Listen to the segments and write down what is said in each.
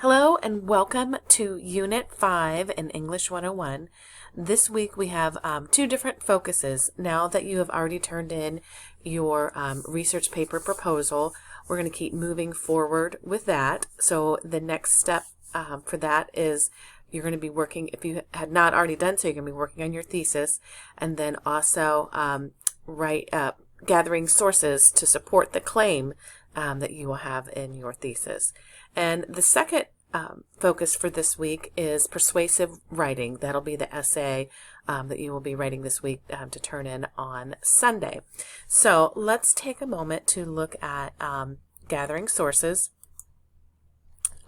Hello and welcome to Unit 5 in English 101. This week we have two different focuses. Now that you have already turned in your research paper proposal, we're going to keep moving forward with that. So the next step for that is you're going to be working, if you had not already done so, you're going to be working on your thesis and then also gathering sources to support the claim that you will have in your thesis. And the second focus for this week is persuasive writing. That'll be the essay that you will be writing this week to turn in on Sunday. So let's take a moment to look at gathering sources.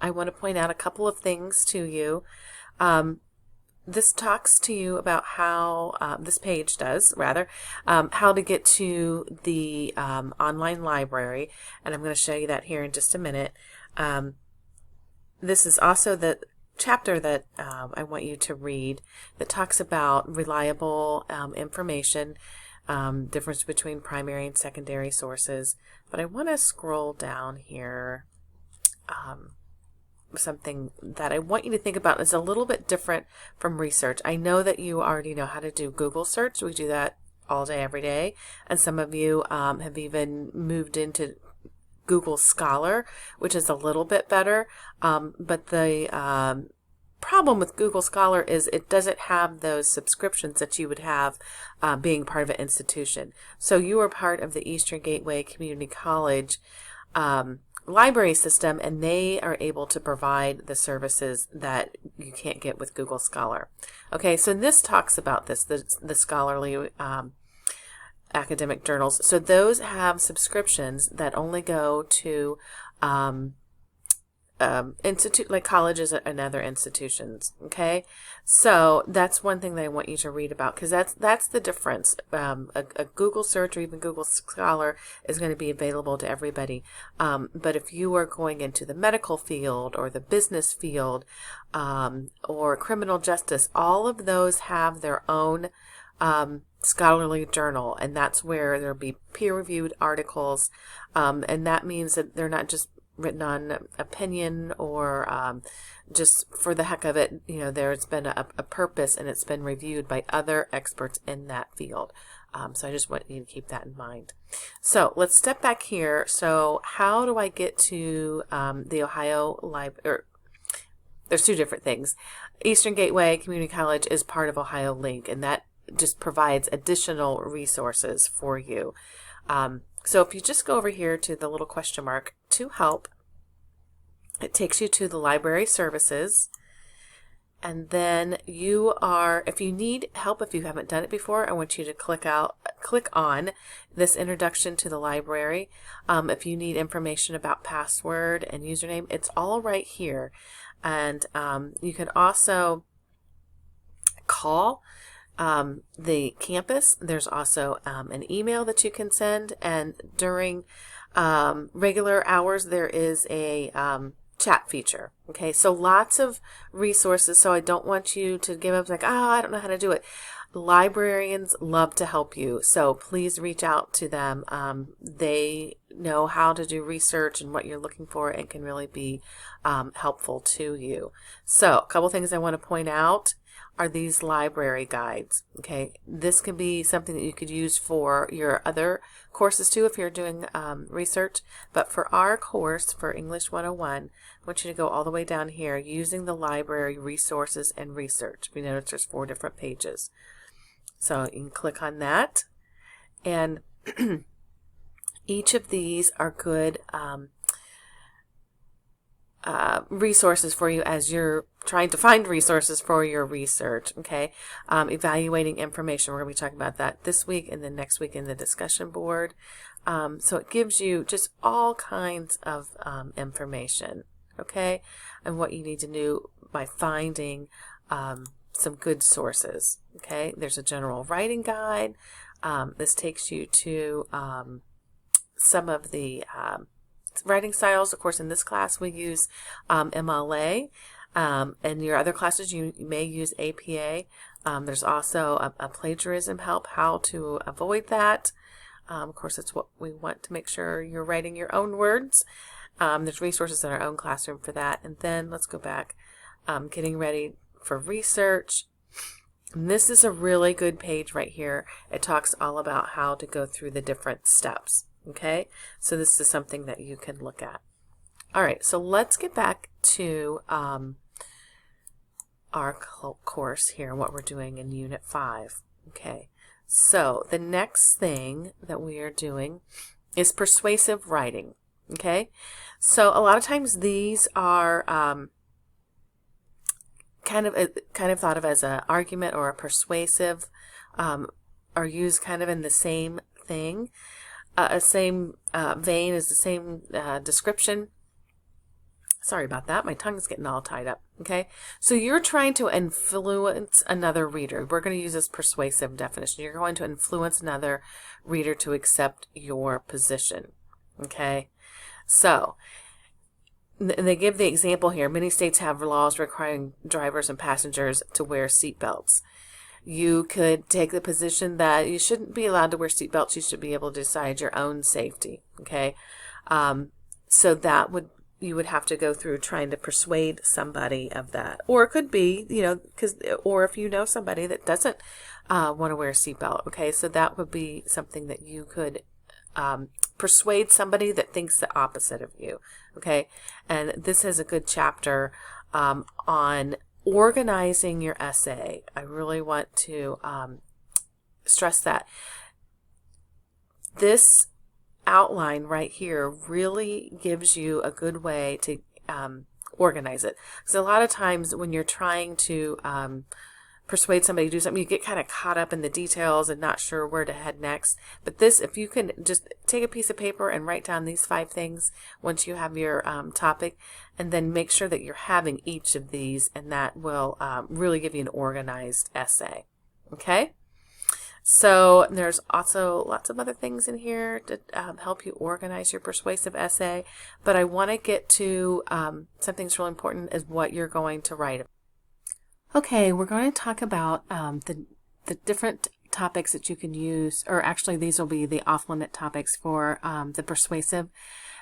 I want to point out a couple of things to you. This talks to you about how, this page does, rather, how to get to the online library, and I'm going to show you that here in just a minute. This is also the chapter that I want you to read that talks about reliable information, difference between primary and secondary sources. But I want to scroll down here. Something that I want you to think about is a little bit different from research. I know that you already know how to do Google search. We do that all day, every day. And some of you have even moved into Google Scholar, which is a little bit better. But the problem with Google Scholar is it doesn't have those subscriptions that you would have being part of an institution. So you are part of the Eastern Gateway Community College library system, and they are able to provide the services that you can't get with Google Scholar. Okay, so this talks about this, the scholarly academic journals. So those have subscriptions that only go to like colleges and other institutions. Okay, so that's one thing that I want you to read about, because that's the difference. A Google search or even Google Scholar is going to be available to everybody, but if you are going into the medical field or the business field or criminal justice, all of those have their own scholarly journal, and that's where there'll be peer-reviewed articles, and that means that they're not just written on opinion or just for the heck of it. You know, there's been a purpose, and it's been reviewed by other experts in that field. So I just want you to keep that in mind. So let's step back here. So how do I get to the Ohio Library? There's two different things. Eastern Gateway Community College is part of Ohio Link, and that just provides additional resources for you. So if you just go over here to the little question mark to help, it takes you to the library services. And then you are, if you need help, if you haven't done it before, I want you to click on this introduction to the library. If you need information about password and username, it's all right here. And you can also call the campus. There's also an email that you can send, and during regular hours there is a chat feature. Okay, so lots of resources. So I don't want you to give up like, I don't know how to do it. Librarians love to help you, so please reach out to them. They know how to do research and what you're looking for, and can really be helpful to you. So a couple things I want to point out are these library guides. Okay, this can be something that you could use for your other courses too if you're doing research, but for our course for English 101, I want you to go all the way down here, using the library resources and research. We notice there's 4 different pages, so you can click on that, and each of these are good resources for you as you're trying to find resources for your research. Okay, evaluating information, we're going to be talking about that this week and then next week in the discussion board. So it gives you just all kinds of information, okay, and what you need to do by finding some good sources. Okay, there's a general writing guide. This takes you to some of the writing styles. Of course, in this class we use MLA. In your other classes you may use APA. There's also a plagiarism help, how to avoid that. Of course, it's what we want to make sure you're writing your own words. There's resources in our own classroom for that. And then let's go back, getting ready for research. And this is a really good page right here. It talks all about how to go through the different steps. Okay, so this is something that you can look at. All right, so let's get back to our course here, what we're doing in Unit 5. Okay, so the next thing that we are doing is persuasive writing. Okay, so a lot of times these are kind of thought of as an argument or a persuasive, are used kind of in the same thing, same vein as the same description. Sorry about that. My tongue's getting all tied up. Okay, so you're trying to influence another reader. We're going to use this persuasive definition. You're going to influence another reader to accept your position. Okay, so they give the example here. Many states have laws requiring drivers and passengers to wear seatbelts. You could take the position that you shouldn't be allowed to wear seatbelts. You should be able to decide your own safety. Okay, so that would, you would have to go through trying to persuade somebody of that. Or it could be, or if you know somebody that doesn't want to wear a seatbelt. Okay, so that would be something that you could persuade somebody that thinks the opposite of you. Okay, and this is a good chapter on organizing your essay. I really want to stress that. This outline right here really gives you a good way to organize it. Because a lot of times when you're trying to persuade somebody to do something, you get kind of caught up in the details and not sure where to head next. But this, if you can just take a piece of paper and write down these 5 things once you have your topic, and then make sure that you're having each of these, and that will really give you an organized essay. Okay? So there's also lots of other things in here to help you organize your persuasive essay, but I want to get to something that's really important, is what you're going to write about. Okay, we're going to talk about the different topics that you can use, or actually these will be the off-limit topics for the persuasive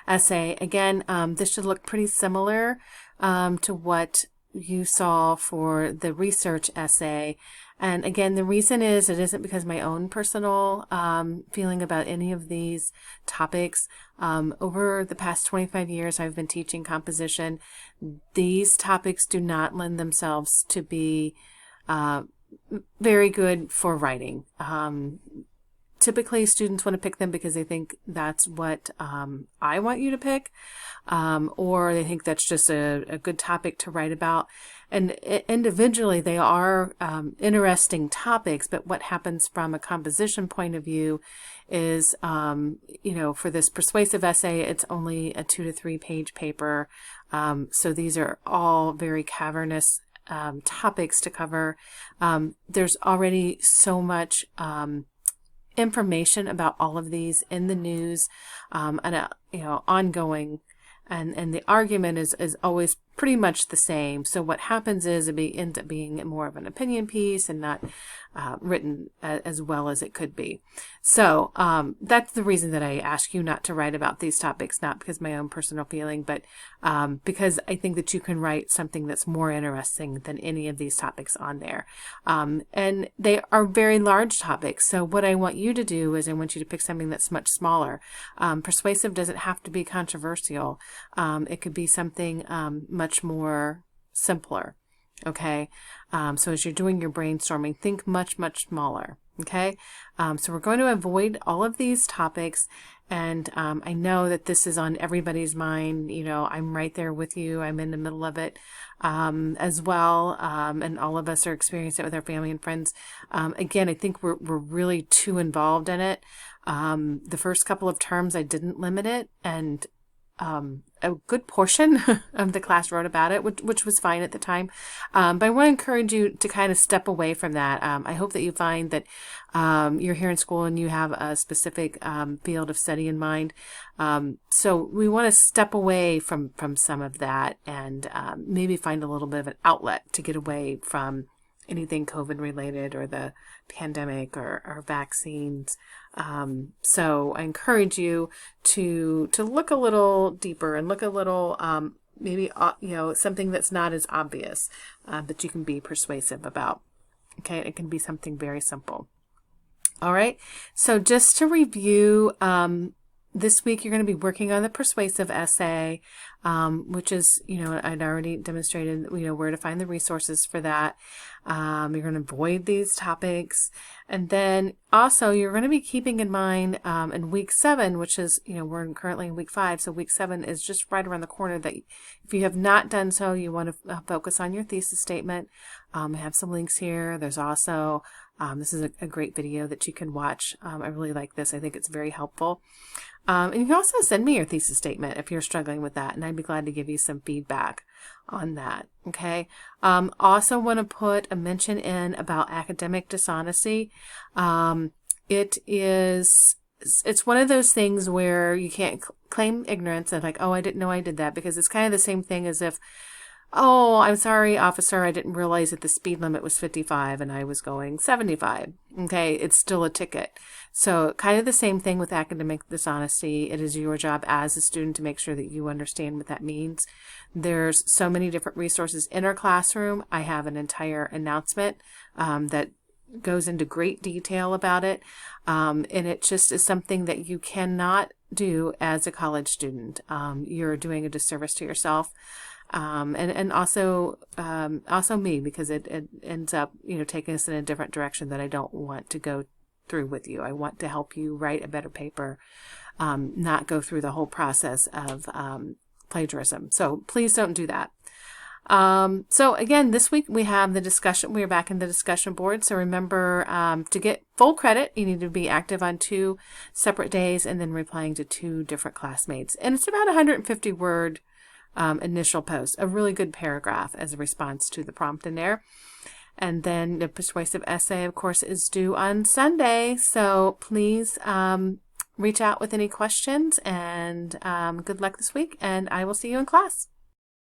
essay. Again, this should look pretty similar to what you saw for the research essay. And again, the reason is, it isn't because my own personal feeling about any of these topics. Over the past 25 years, I've been teaching composition. These topics do not lend themselves to be very good for writing. Typically, students want to pick them because they think that's what I want you to pick, or they think that's just a good topic to write about. And individually, they are interesting topics, but what happens from a composition point of view is, for this persuasive essay, it's only a 2 to 3 page paper. So these are all very cavernous topics to cover. There's already so much information about all of these in the news, and ongoing, and the argument is always pretty much the same. So what happens is it ends up being more of an opinion piece and not written as well as it could be. So that's the reason that I ask you not to write about these topics, not because of my own personal feeling, but because I think that you can write something that's more interesting than any of these topics on there. And they are very large topics. So what I want you to do is I want you to pick something that's much smaller. Persuasive doesn't have to be controversial. It could be something much more simpler. Okay, so as you're doing your brainstorming, think much, much smaller. Okay, so we're going to avoid all of these topics, and I know that this is on everybody's mind. I'm right there with you. I'm in the middle of it as well, and all of us are experiencing it with our family and friends. Again, I think we're really too involved in it. The first couple of terms, I didn't limit it, and a good portion of the class wrote about it, which was fine at the time. But I want to encourage you to kind of step away from that. I hope that you find that you're here in school and you have a specific field of study in mind. So we want to step away from some of that, and maybe find a little bit of an outlet to get away from anything COVID related or the pandemic or vaccines. So I encourage you to look a little deeper and look a little maybe something that's not as obvious that you can be persuasive about. Okay, it can be something very simple. All right, so just to review, this week you're going to be working on the persuasive essay, which is, I'd already demonstrated, where to find the resources for that. You're going to avoid these topics. And then also you're going to be keeping in mind in week 7, which is, we're currently in week 5, so week 7 is just right around the corner, that if you have not done so, you want to focus on your thesis statement. I have some links here. There's also, this is a great video that you can watch. I really like this. I think it's very helpful. And you can also send me your thesis statement if you're struggling with that, and I'd be glad to give you some feedback on that. Okay. Also want to put a mention in about academic dishonesty. It's one of those things where you can't claim ignorance and like, oh, I didn't know I did that, because it's kind of the same thing as if, oh, I'm sorry, officer, I didn't realize that the speed limit was 55 and I was going 75. Okay, it's still a ticket. So kind of the same thing with academic dishonesty. It is your job as a student to make sure that you understand what that means. There's so many different resources in our classroom. I have an entire announcement that goes into great detail about it. And it just is something that you cannot do as a college student. You're doing a disservice to yourself. And also me, because it ends up, taking us in a different direction that I don't want to go through with you. I want to help you write a better paper, not go through the whole process of plagiarism. So please don't do that. So again, this week we have the discussion. We're back in the discussion board. So remember, to get full credit, you need to be active on 2 separate days and then replying to 2 different classmates. And it's about 150 word initial post, a really good paragraph as a response to the prompt in there. And then the persuasive essay, of course, is due on Sunday. So please reach out with any questions, and good luck this week, and I will see you in class.